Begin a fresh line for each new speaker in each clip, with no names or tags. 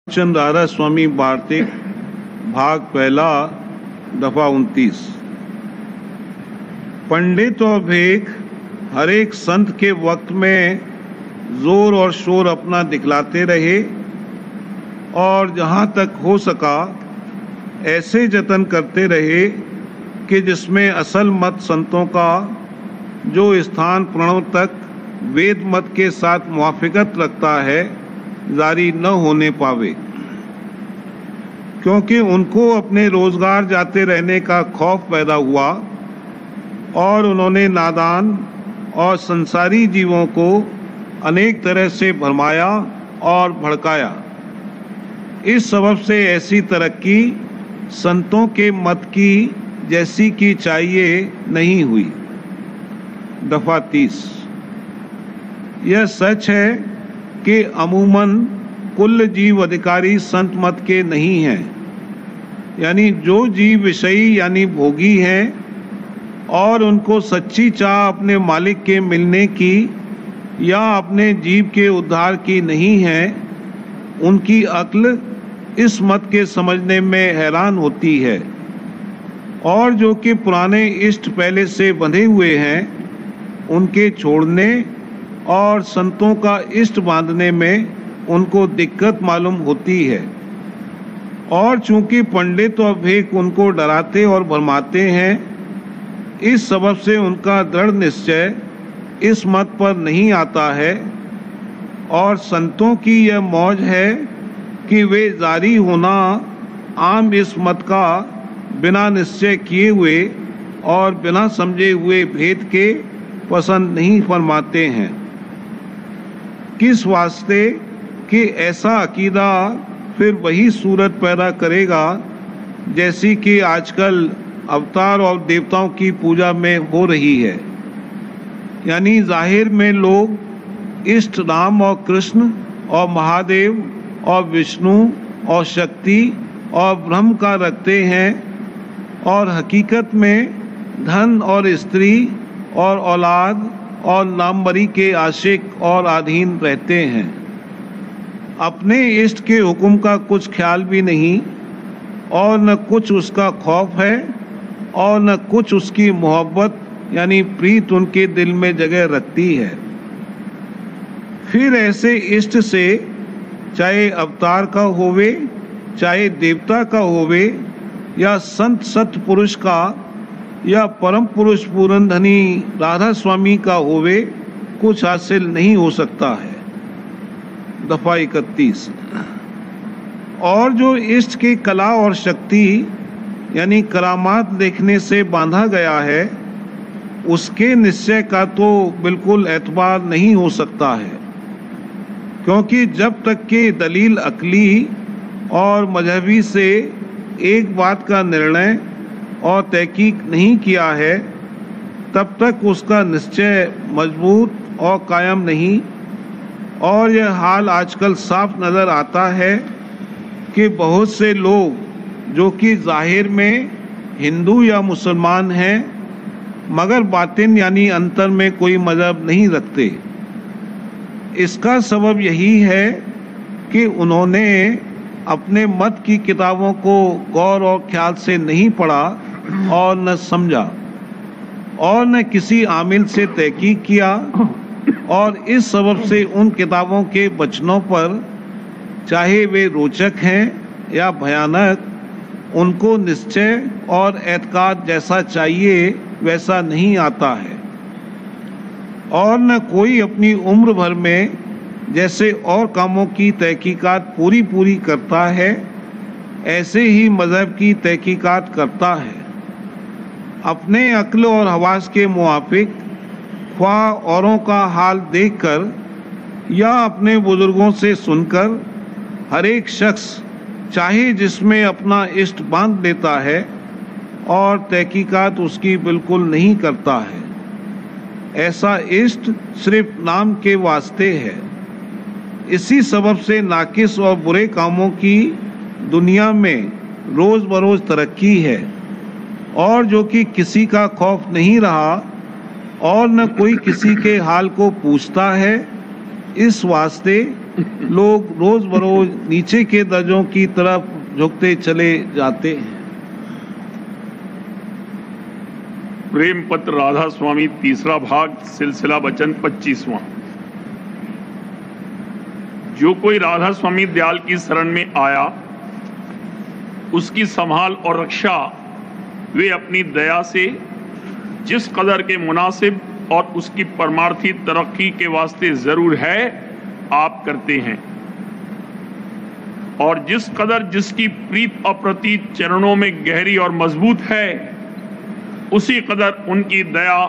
चंद राधा स्वामी वार्तिक भाग पहला दफा 29। पंडित और भेख हर एक संत के वक्त में जोर और शोर अपना दिखलाते रहे और जहाँ तक हो सका ऐसे जतन करते रहे कि जिसमें असल मत संतों का जो स्थान प्रणव तक वेद मत के साथ मुआफिकत रखता है जारी न होने पावे, क्योंकि उनको अपने रोजगार जाते रहने का खौफ पैदा हुआ और उन्होंने नादान और संसारी जीवों को अनेक तरह से भरमाया और भड़काया। इस सबब से ऐसी तरक्की संतों के मत की जैसी की चाहिए नहीं हुई। दफा 30। यह सच है कि अमूमन कुल जीव अधिकारी संत मत के नहीं हैं, यानी जो जीव विषयी यानी भोगी हैं और उनको सच्ची चाह अपने मालिक के मिलने की या अपने जीव के उद्धार की नहीं है, उनकी अक्ल इस मत के समझने में हैरान होती है। और जो कि पुराने इष्ट पहले से बंधे हुए हैं, उनके छोड़ने और संतों का इष्ट बांधने में उनको दिक्कत मालूम होती है। और चूंकि पंडित और भेख उनको डराते और भरमाते हैं, इस सबब से उनका दृढ़ निश्चय इस मत पर नहीं आता है। और संतों की यह मौज है कि वे जारी होना आम इस मत का बिना निश्चय किए हुए और बिना समझे हुए भेद के पसंद नहीं फरमाते हैं। किस वास्ते कि ऐसा अकीदा फिर वही सूरत पैदा करेगा जैसी कि आजकल अवतार और देवताओं की पूजा में हो रही है। यानी जाहिर में लोग इष्ट राम और कृष्ण और महादेव और विष्णु और शक्ति और ब्रह्म का रखते हैं और हकीकत में धन और स्त्री और औलाद और नामवरी के आशिक और अधीन रहते हैं। अपने इष्ट के हुक्म का कुछ ख्याल भी नहीं और न कुछ उसका खौफ है और न कुछ उसकी मोहब्बत यानी प्रीत उनके दिल में जगह रखती है। फिर ऐसे इष्ट से चाहे अवतार का होवे, चाहे देवता का होवे, या संत सत्य पुरुष का या परम पुरुष पूरन धनी राधा स्वामी का होवे, कुछ हासिल नहीं हो सकता है। दफा 31। और जो इष्ट की कला और शक्ति यानी करामात देखने से बांधा गया है, उसके निश्चय का तो बिल्कुल एतबार नहीं हो सकता है, क्योंकि जब तक कि दलील अकली और मजहबी से एक बात का निर्णय और तहकीक नहीं किया है, तब तक उसका निश्चय मजबूत और कायम नहीं। और यह हाल आजकल साफ नज़र आता है कि बहुत से लोग जो कि जाहिर में हिंदू या मुसलमान हैं, मगर बातिन यानी अंतर में कोई मजहब नहीं रखते। इसका सबब यही है कि उन्होंने अपने मत की किताबों को गौर और ख्याल से नहीं पढ़ा और न समझा और न किसी आमिल से तहकीक किया, और इस सबब से उन किताबों के वचनों पर, चाहे वे रोचक हैं या भयानक, उनको निश्चय और एतकाद जैसा चाहिए वैसा नहीं आता है। और न कोई अपनी उम्र भर में जैसे और कामों की तहकीकात पूरी करता है, ऐसे ही मज़हब की तहकीकात करता है। अपने अक्ल और हवास के मुआफिक ख्वाह औरों का हाल देखकर या अपने बुजुर्गों से सुनकर हर एक शख्स चाहे जिसमें अपना इष्ट बांध लेता है और तहकीकात उसकी बिल्कुल नहीं करता है। ऐसा इष्ट सिर्फ नाम के वास्ते है। इसी सबब से नाकिस और बुरे कामों की दुनिया में रोज़ बरोज़ तरक्की है, और जो कि किसी का खौफ नहीं रहा और न कोई किसी के हाल को पूछता है। इस वास्ते लोग रोज बरोज नीचे के दर्जों की तरफ झुकते चले जाते हैं।
प्रेम पत्र राधा स्वामी, तीसरा भाग, सिलसिला वचन 25वां। जो कोई राधा स्वामी दयाल की शरण में आया, उसकी संभाल और रक्षा वे अपनी दया से जिस कदर के मुनासिब और उसकी परमार्थी तरक्की के वास्ते जरूर है, आप करते हैं। और जिस कदर जिसकी प्रीत अप्रतीत चरणों में गहरी और मजबूत है, उसी कदर उनकी दया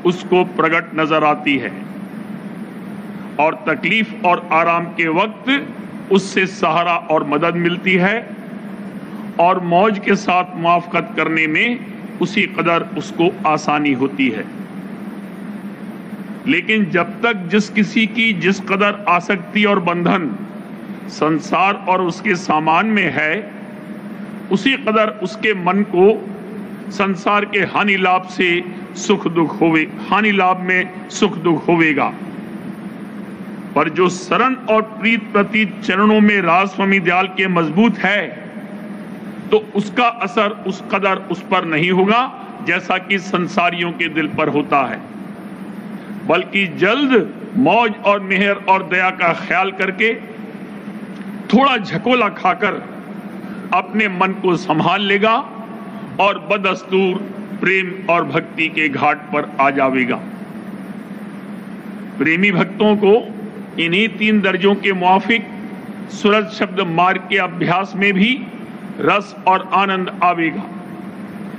उसको प्रकट नजर आती है और तकलीफ और आराम के वक्त उससे सहारा और मदद मिलती है और मौज के साथ मुआफकत करने में उसी कदर उसको आसानी होती है। लेकिन जब तक जिस किसी की जिस कदर आसक्ति और बंधन संसार और उसके सामान में है, उसी कदर उसके मन को संसार के हानि लाभ में सुख दुख होवेगा। पर जो शरण और प्रीत प्रतीत चरणों में राधा स्वामी दयाल के मजबूत है, तो उसका असर उस कदर उस पर नहीं होगा जैसा कि संसारियों के दिल पर होता है, बल्कि जल्द मौज और मेहर और दया का ख्याल करके थोड़ा झकोला खाकर अपने मन को संभाल लेगा और बदस्तूर प्रेम और भक्ति के घाट पर आ जाएगा। प्रेमी भक्तों को इन्हीं 3 दर्जों के मुआफिक सूरज शब्द मार्ग के अभ्यास में भी रस और आनंद आवेगा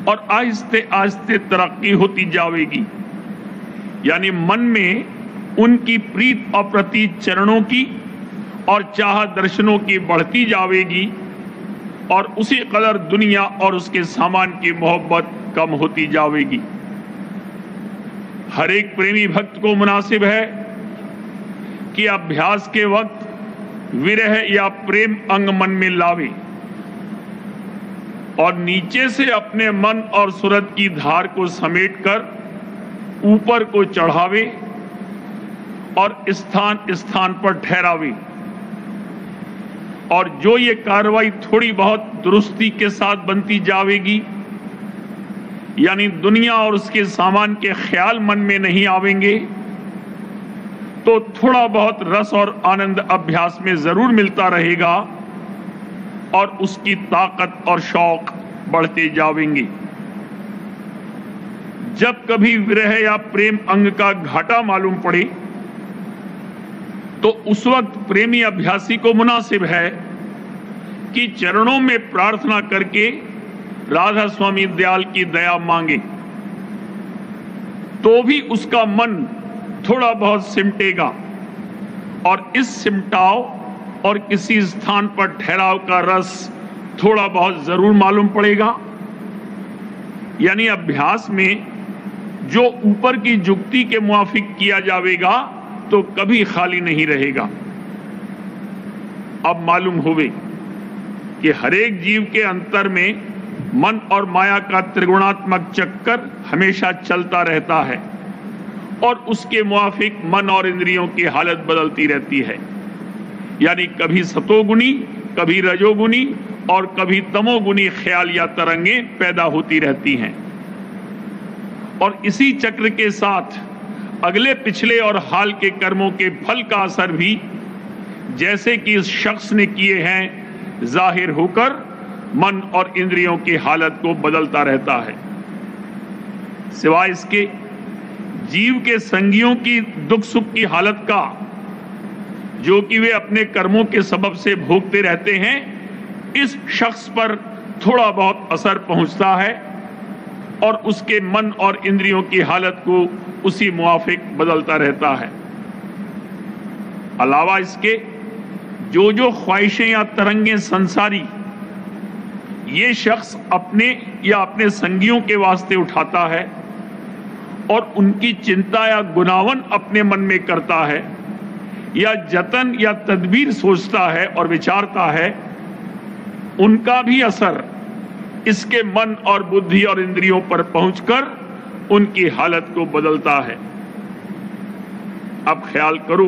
और आहिस्ते आहिस्ते तरक्की होती जाएगी। यानी मन में उनकी प्रीत और प्रतीत चरणों की और चाह दर्शनों की बढ़ती जाएगी और उसी कदर दुनिया और उसके सामान की मोहब्बत कम होती जाएगी। हर एक प्रेमी भक्त को मुनासिब है कि अभ्यास के वक्त विरह या प्रेम अंग मन में लावे और नीचे से अपने मन और सूरत की धार को समेटकर ऊपर को चढ़ावे और स्थान स्थान पर ठहरावे। और जो ये कार्रवाई थोड़ी बहुत दुरुस्ती के साथ बनती जाएगी, यानी दुनिया और उसके सामान के ख्याल मन में नहीं आवेंगे, तो थोड़ा बहुत रस और आनंद अभ्यास में जरूर मिलता रहेगा और उसकी ताकत और शौक बढ़ते जाएंगे। जब कभी विरह या प्रेम अंग का घाटा मालूम पड़े, तो उस वक्त प्रेमी अभ्यासी को मुनासिब है कि चरणों में प्रार्थना करके राधा स्वामी दयाल की दया मांगे, तो भी उसका मन थोड़ा बहुत सिमटेगा और इस सिमटाव और किसी स्थान पर ठहराव का रस थोड़ा बहुत जरूर मालूम पड़ेगा। यानी अभ्यास में जो ऊपर की जुक्ति के मुआफिक किया जाएगा तो कभी खाली नहीं रहेगा। अब मालूम होवे कि हर एक जीव के अंतर में मन और माया का त्रिगुणात्मक चक्कर हमेशा चलता रहता है और उसके मुआफिक मन और इंद्रियों की हालत बदलती रहती है। यानी कभी सतोगुनी, कभी रजोगुनी और कभी तमोगुनी ख्याल या तरंगें पैदा होती रहती हैं। और इसी चक्र के साथ अगले पिछले और हाल के कर्मों के फल का असर भी जैसे कि इस शख्स ने किए हैं जाहिर होकर मन और इंद्रियों की हालत को बदलता रहता है। सिवाय इसके जीव के संगियों की दुख सुख की हालत का, जो कि वे अपने कर्मों के सबब से भोगते रहते हैं, इस शख्स पर थोड़ा बहुत असर पहुंचता है और उसके मन और इंद्रियों की हालत को उसी मुआफिक बदलता रहता है। अलावा इसके जो ख्वाहिशें या तरंगें संसारी ये शख्स अपने या अपने संगियों के वास्ते उठाता है और उनकी चिंता या गुनावन अपने मन में करता है या जतन या तदबीर सोचता है और विचारता है, उनका भी असर इसके मन और बुद्धि और इंद्रियों पर पहुंचकर उनकी हालत को बदलता है। अब ख्याल करो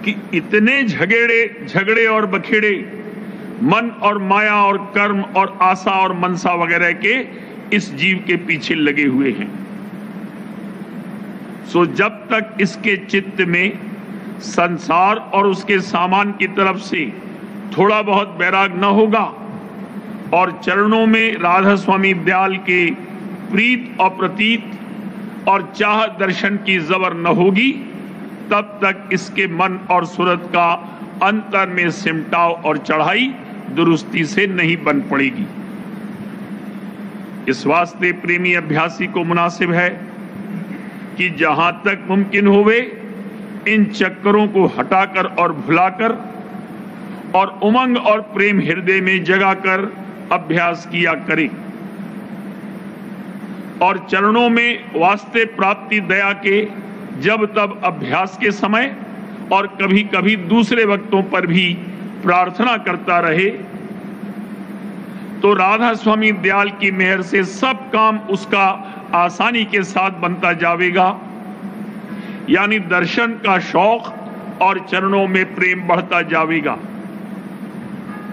कि इतने झगड़े और बखेड़े मन और माया और कर्म और आशा और मनसा वगैरह के इस जीव के पीछे लगे हुए हैं। सो जब तक इसके चित्त में संसार और उसके सामान की तरफ से थोड़ा बहुत वैराग न होगा और चरणों में राधा स्वामी दयाल के प्रीत और प्रतीत और चाह दर्शन की जबर न होगी, तब तक इसके मन और सूरत का अंतर में सिमटाव और चढ़ाई दुरुस्ती से नहीं बन पड़ेगी। इस वास्ते प्रेमी अभ्यासी को मुनासिब है कि जहां तक मुमकिन होवे इन चक्करों को हटाकर और भुलाकर और उमंग और प्रेम हृदय में जगाकर अभ्यास किया करें और चरणों में वास्ते प्राप्ति दया के जब तब अभ्यास के समय और कभी कभी दूसरे वक्तों पर भी प्रार्थना करता रहे, तो राधा स्वामी दयाल की मेहर से सब काम उसका आसानी के साथ बनता जाएगा। यानी दर्शन का शौक और चरणों में प्रेम बढ़ता जाएगा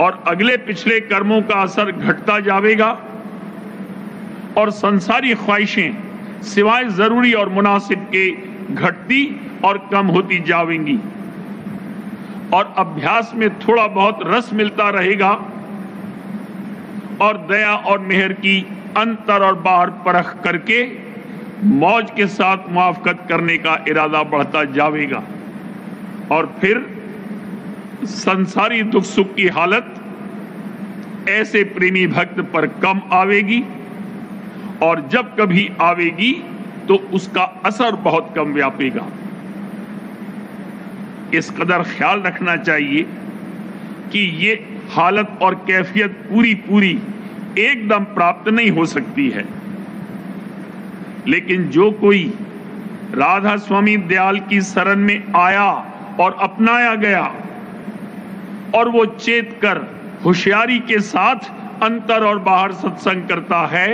और अगले पिछले कर्मों का असर घटता जाएगा और संसारी ख्वाहिशें सिवाय जरूरी और मुनासिब के घटती और कम होती जाएंगी और अभ्यास में थोड़ा बहुत रस मिलता रहेगा और दया और मेहर की अंतर और बाहर परख करके मौज के साथ मुआफकत करने का इरादा बढ़ता जाएगा और फिर संसारी दुख सुख की हालत ऐसे प्रेमी भक्त पर कम आवेगी और जब कभी आवेगी तो उसका असर बहुत कम व्यापेगा। इस कदर ख्याल रखना चाहिए कि ये हालत और कैफियत पूरी एकदम प्राप्त नहीं हो सकती है, लेकिन जो कोई राधा स्वामी दयाल की शरण में आया और अपनाया गया और वो चेत कर होशियारी के साथ अंतर और बाहर सत्संग करता है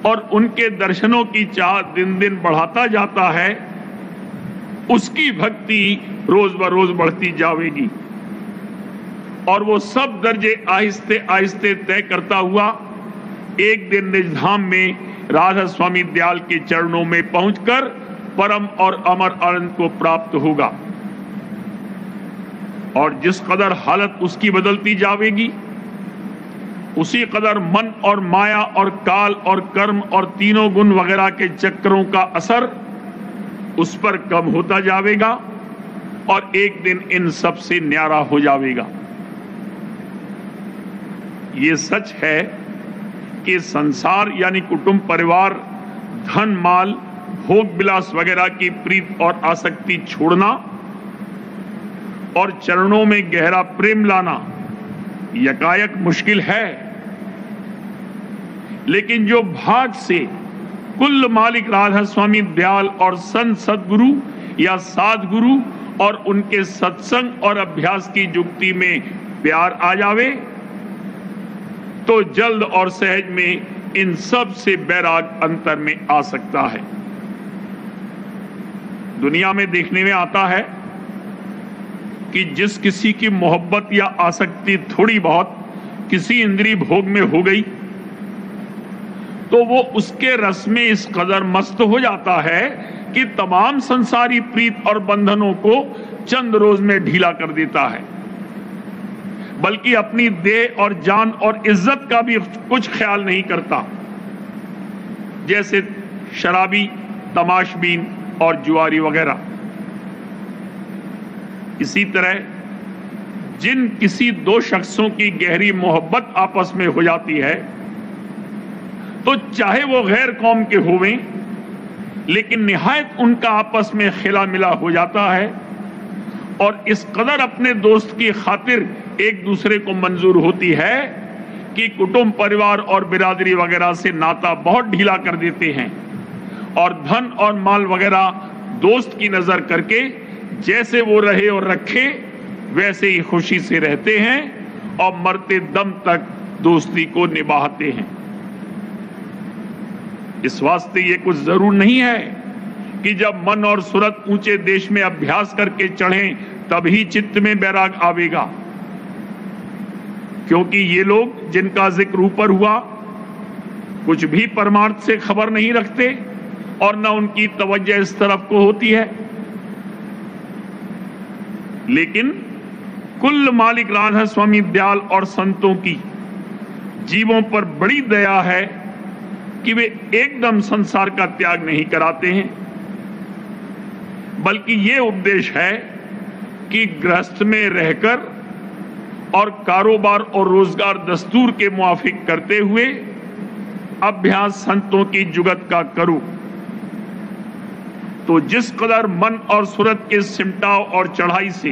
और उनके दर्शनों की चाह दिन दिन बढ़ाता जाता है, उसकी भक्ति रोज बरोज बढ़ती जाएगी और वो सब दर्जे आहिस्ते आहिस्ते तय करता हुआ एक दिन निजधाम में राधा स्वामी दयाल के चरणों में पहुंचकर परम और अमर आनंद को प्राप्त होगा। और जिस कदर हालत उसकी बदलती जाएगी उसी कदर मन और माया और काल और कर्म और तीनों गुण वगैरह के चक्रों का असर उस पर कम होता जाएगा और एक दिन इन सब से न्यारा हो जाएगा। ये सच है कि संसार यानी कुटुंब परिवार धन माल भोग विलास वगैरह की प्रीत और आसक्ति छोड़ना और चरणों में गहरा प्रेम लाना यकायक मुश्किल है, लेकिन जो भाग से कुल मालिक राधा स्वामी दयाल और संत सदगुरु या साधगुरु और उनके सत्संग और अभ्यास की युक्ति में प्यार आ जावे तो जल्द और सहज में इन सब से बैराग अंतर में आ सकता है। दुनिया में देखने में आता है कि जिस किसी की मोहब्बत या आसक्ति थोड़ी बहुत किसी इंद्रिय भोग में हो गई तो वो उसके रस में इस कदर मस्त हो जाता है कि तमाम संसारी प्रीत और बंधनों को चंद रोज में ढीला कर देता है, बल्कि अपनी देह और जान और इज्जत का भी कुछ ख्याल नहीं करता, जैसे शराबी, तमाशबीन और जुआरी वगैरह। इसी तरह जिन किसी दो शख्सों की गहरी मोहब्बत आपस में हो जाती है तो चाहे वो गैर कौम के होवें, लेकिन निहायत उनका आपस में खिला मिला हो जाता है और इस कदर अपने दोस्त की खातिर एक दूसरे को मंजूर होती है कि कुटुंब परिवार और बिरादरी वगैरह से नाता बहुत ढीला कर देते हैं और धन और माल वगैरह दोस्त की नजर करके जैसे वो रहे और रखे वैसे ही खुशी से रहते हैं और मरते दम तक दोस्ती को निभाते हैं। इस वास्ते ये कुछ जरूर नहीं है कि जब मन और सूरत ऊंचे देश में अभ्यास करके चढ़ें तभी चित्त में वैराग आवेगा। क्योंकि ये लोग जिनका जिक्र ऊपर हुआ कुछ भी परमार्थ से खबर नहीं रखते और न उनकी तवज्जो इस तरफ को होती है। लेकिन कुल मालिक राधा स्वामी दयाल और संतों की जीवों पर बड़ी दया है कि वे एकदम संसार का त्याग नहीं कराते हैं, बल्कि ये उपदेश है कि गृहस्थ में रहकर और कारोबार और रोजगार दस्तूर के मुआफिक करते हुए अभ्यास संतों की जुगत का करो, तो जिस कदर मन और सूरत के सिमटाव और चढ़ाई से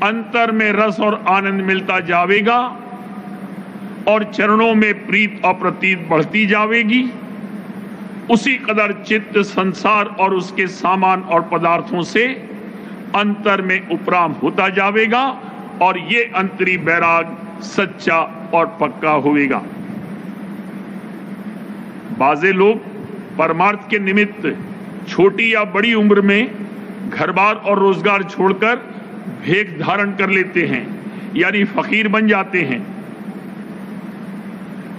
अंतर में रस और आनंद मिलता जावेगा और चरणों में प्रीत और प्रतीत बढ़ती जावेगी, उसी कदर चित्त संसार और उसके सामान और पदार्थों से अंतर में उपराम होता जावेगा और ये अंतरी वैराग सच्चा और पक्का होवेगा। बाजे लोग परमार्थ के निमित्त छोटी या बड़ी उम्र में घर-बार और रोजगार छोड़कर भेख धारण कर लेते हैं, यानी फकीर बन जाते हैं।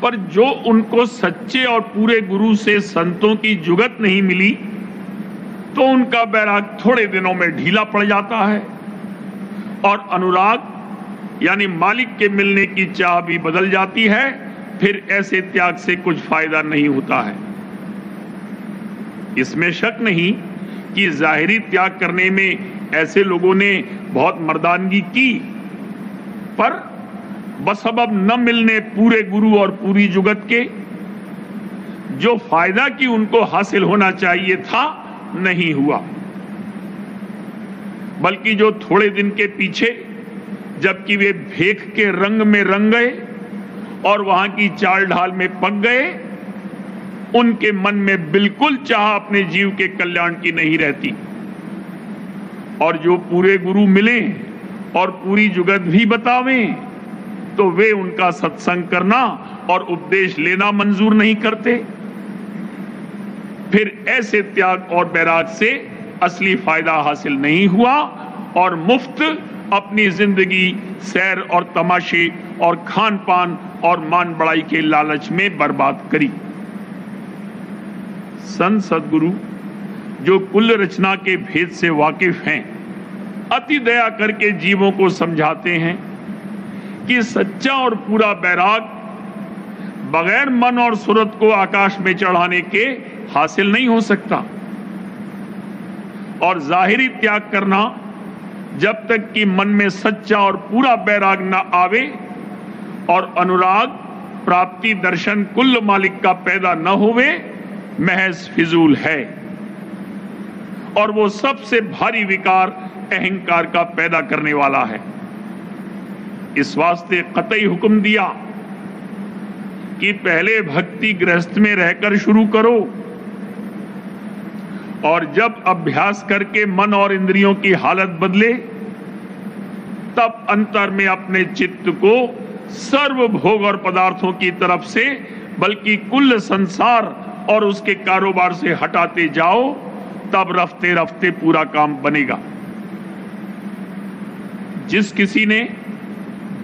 पर जो उनको सच्चे और पूरे गुरु से संतों की जुगत नहीं मिली, तो उनका वैराग थोड़े दिनों में ढीला पड़ जाता है और अनुराग यानी मालिक के मिलने की चाह भी बदल जाती है। फिर ऐसे त्याग से कुछ फायदा नहीं होता है। इसमें शक नहीं कि जाहिरी त्याग करने में ऐसे लोगों ने बहुत मर्दानगी की, पर बसबब न मिलने पूरे गुरु और पूरी जुगत के जो फायदा की उनको हासिल होना चाहिए था, नहीं हुआ। बल्कि जो थोड़े दिन के पीछे जबकि वे भेख के रंग में रंग गए और वहां की चाल ढाल में पक गए, उनके मन में बिल्कुल चाह अपने जीव के कल्याण की नहीं रहती। और जो पूरे गुरु मिले और पूरी जुगत भी बतावें, तो वे उनका सत्संग करना और उपदेश लेना मंजूर नहीं करते। फिर ऐसे त्याग और बैराग से असली फायदा हासिल नहीं हुआ और मुफ्त अपनी जिंदगी सैर और तमाशे और खान पान और मान बड़ाई के लालच में बर्बाद करी। संत सदगुरु जो कुल रचना के भेद से वाकिफ हैं, अति दया करके जीवों को समझाते हैं कि सच्चा और पूरा बैराग बगैर मन और सूरत को आकाश में चढ़ाने के हासिल नहीं हो सकता। और जाहिरी त्याग करना जब तक कि मन में सच्चा और पूरा बैराग न आवे और अनुराग प्राप्ति दर्शन कुल मालिक का पैदा न होवे, महज फिजूल है। और वो सबसे भारी विकार अहंकार का पैदा करने वाला है। इस वास्ते कतई हुक्म दिया कि पहले भक्ति गृहस्थ में रहकर शुरू करो और जब अभ्यास करके मन और इंद्रियों की हालत बदले, तब अंतर में अपने चित्त को सर्व भोग और पदार्थों की तरफ से बल्कि कुल संसार और उसके कारोबार से हटाते जाओ, तब रफ्ते रफ्ते पूरा काम बनेगा। जिस किसी ने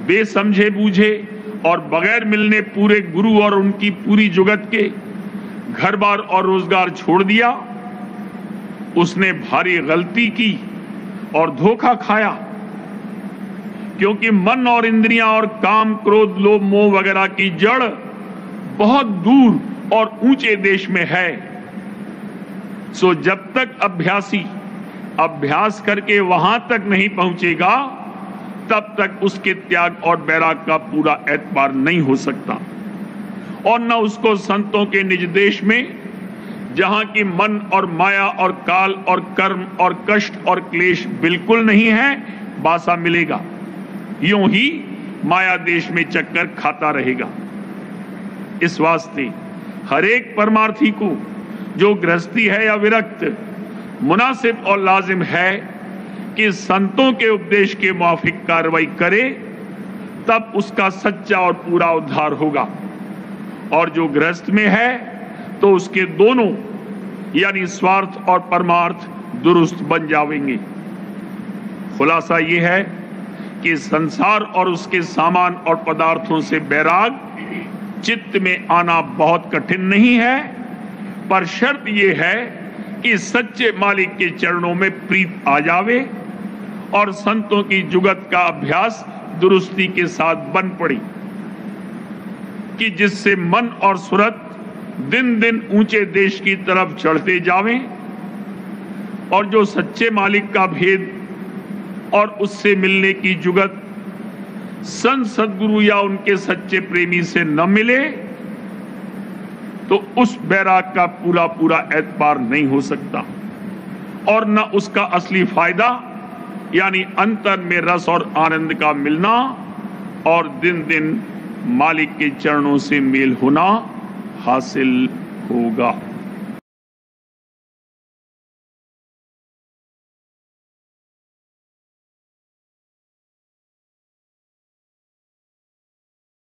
बेसमझे बूझे और बगैर मिलने पूरे गुरु और उनकी पूरी जुगत के घर बार और रोजगार छोड़ दिया, उसने भारी गलती की और धोखा खाया। क्योंकि मन और इंद्रियां और काम क्रोध लोभ मोह वगैरह की जड़ बहुत दूर और ऊंचे देश में है। सो जब तक अभ्यासी अभ्यास करके वहां तक नहीं पहुंचेगा, तब तक उसके त्याग और बैराग का पूरा एतबार नहीं हो सकता। और न उसको संतों के निज देश में, जहां की मन और माया और काल और कर्म और कष्ट और क्लेश बिल्कुल नहीं है, बासा मिलेगा। यूं ही माया देश में चक्कर खाता रहेगा। इस वास्ते हर एक परमार्थी को, जो गृहस्थी है या विरक्त, मुनासिब और लाजिम है कि संतों के उपदेश के मुआफिक कार्रवाई करे, तब उसका सच्चा और पूरा उद्धार होगा। और जो गृहस्थ में है तो उसके दोनों यानी स्वार्थ और परमार्थ दुरुस्त बन जाएंगे। खुलासा ये है कि संसार और उसके सामान और पदार्थों से बैराग चित्त में आना बहुत कठिन नहीं है, पर शर्त यह है कि सच्चे मालिक के चरणों में प्रीत आ जावे और संतों की जुगत का अभ्यास दुरुस्ती के साथ बन पड़ी, कि जिससे मन और सूरत दिन दिन ऊंचे देश की तरफ चढ़ते जावें और जो सच्चे मालिक का भेद और उससे मिलने की जुगत संत सद्गुरु या उनके सच्चे प्रेमी से न मिले तो उस बैराग का पूरा पूरा एतबार नहीं हो सकता और न उसका असली फायदा यानी अंतर में रस और आनंद का मिलना और दिन दिन मालिक के चरणों से मेल होना हासिल होगा।